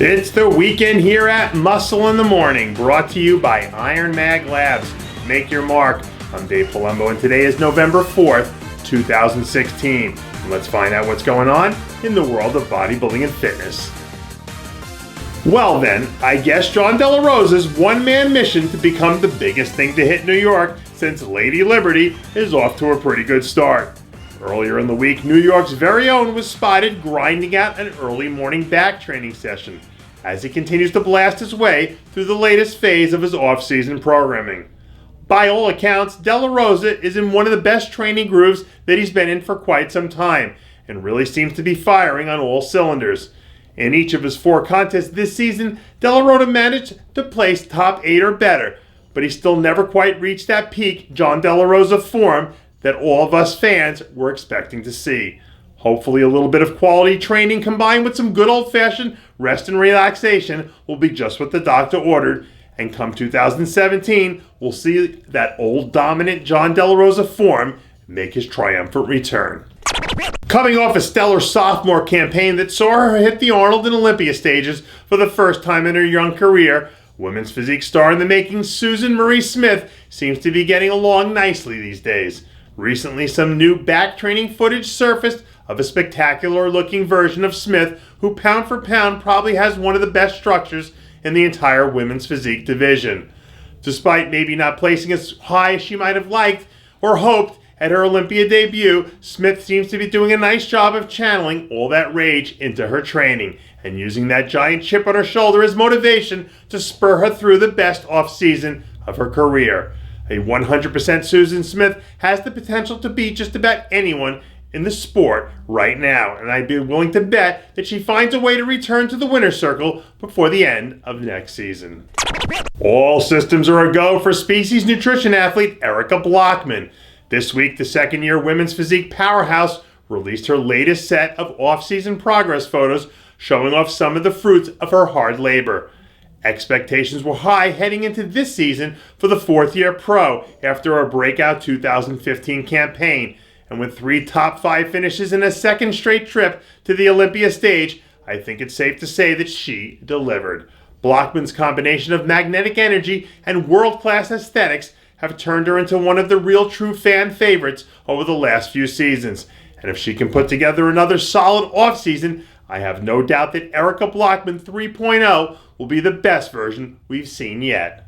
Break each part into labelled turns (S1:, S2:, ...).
S1: It's the weekend here at Muscle in the Morning, brought to you by Iron Mag Labs. Make your mark. I'm Dave Palumbo, and today is November 4th, 2016. And let's find out what's going on in the world of bodybuilding and fitness. Well then, I guess John Delarosa's one-man mission to become the biggest thing to hit New York since Lady Liberty is off to a pretty good start. Earlier in the week, New York's very own was spotted grinding out an early morning back training session as he continues to blast his way through the latest phase of his off-season programming. By all accounts, Delarosa is in one of the best training grooves that he's been in for quite some time and really seems to be firing on all cylinders. In each of his 4 contests this season, Delarosa managed to place top 8 or better, but he still never quite reached that peak John Delarosa form that all of us fans were expecting to see. Hopefully a little bit of quality training combined with some good old-fashioned rest and relaxation will be just what the doctor ordered, and come 2017, we'll see that old dominant John Delarosa form make his triumphant return. Coming off a stellar sophomore campaign that saw her hit the Arnold and Olympia stages for the first time in her young career, women's physique star in the making Susan Marie Smith seems to be getting along nicely these days. Recently, some new back training footage surfaced of a spectacular-looking version of Smith who pound for pound probably has one of the best structures in the entire women's physique division. Despite maybe not placing as high as she might have liked or hoped at her Olympia debut, Smith seems to be doing a nice job of channeling all that rage into her training and using that giant chip on her shoulder as motivation to spur her through the best off-season of her career. A 100% Susan Smith has the potential to beat just about anyone in the sport right now, and I'd be willing to bet that she finds a way to return to the winner's circle before the end of next season. All systems are a go for Species Nutrition athlete Erica Blockman. This week, the second-year women's physique powerhouse released her latest set of off-season progress photos showing off some of the fruits of her hard labor. Expectations were high heading into this season for the fourth-year pro after a breakout 2015 campaign, and with 3 top 5 finishes and a second straight trip to the Olympia stage, I think it's safe to say that she delivered. Blockman's combination of magnetic energy and world-class aesthetics have turned her into one of the real true fan favorites over the last few seasons, and if she can put together another solid off-season, I have no doubt that Erica Blockman 3.0 will be the best version we've seen yet.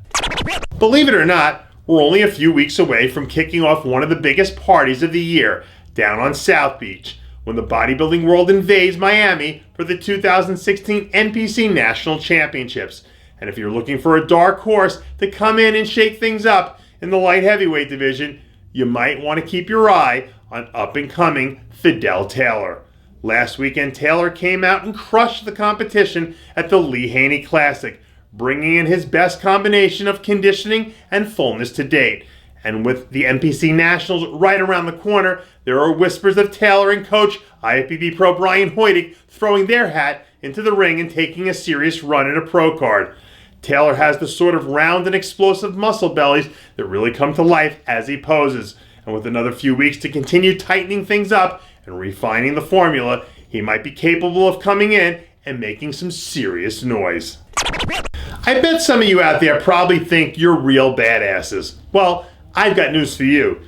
S1: Believe it or not, we're only a few weeks away from kicking off one of the biggest parties of the year down on South Beach when the bodybuilding world invades Miami for the 2016 NPC National Championships. And if you're looking for a dark horse to come in and shake things up in the light heavyweight division, you might want to keep your eye on up-and-coming Fidel Taylor. Last weekend, Taylor came out and crushed the competition at the Lee Haney Classic, bringing in his best combination of conditioning and fullness to date. And with the NPC Nationals right around the corner, there are whispers of Taylor and coach IFBB Pro Brian Hoytig throwing their hat into the ring and taking a serious run at a pro card. Taylor has the sort of round and explosive muscle bellies that really come to life as he poses. And with another few weeks to continue tightening things up and refining the formula, he might be capable of coming in and making some serious noise. I bet some of you out there probably think you're real badasses. Well, I've got news for you.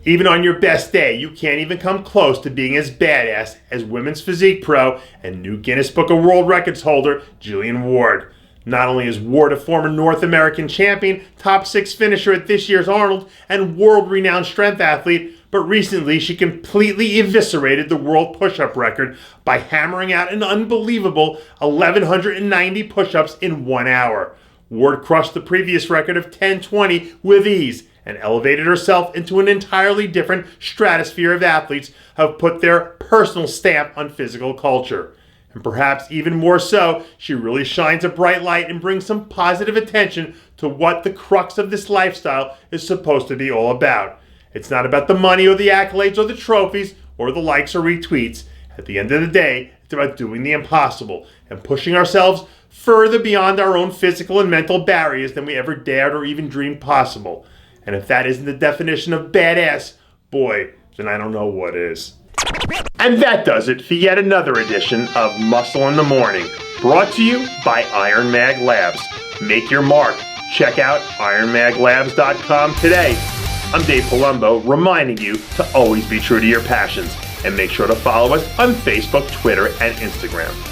S1: Even on your best day, you can't even come close to being as badass as women's physique pro and new Guinness Book of World Records holder Gillian Ward. Not only is Ward a former North American champion, top 6 finisher at this year's Arnold, and world-renowned strength athlete, but recently she completely eviscerated the world push-up record by hammering out an unbelievable 1,190 push-ups in 1 hour. Ward crushed the previous record of 1,020 with ease and elevated herself into an entirely different stratosphere of athletes who have put their personal stamp on physical culture. And perhaps even more so, she really shines a bright light and brings some positive attention to what the crux of this lifestyle is supposed to be all about. It's not about the money or the accolades or the trophies or the likes or retweets. At the end of the day, it's about doing the impossible and pushing ourselves further beyond our own physical and mental barriers than we ever dared or even dreamed possible. And if that isn't the definition of badass, boy, then I don't know what is. And that does it for yet another edition of Muscle in the Morning. Brought to you by Iron Mag Labs. Make your mark. Check out ironmaglabs.com today. I'm Dave Palumbo, reminding you to always be true to your passions, and make sure to follow us on Facebook, Twitter, and Instagram.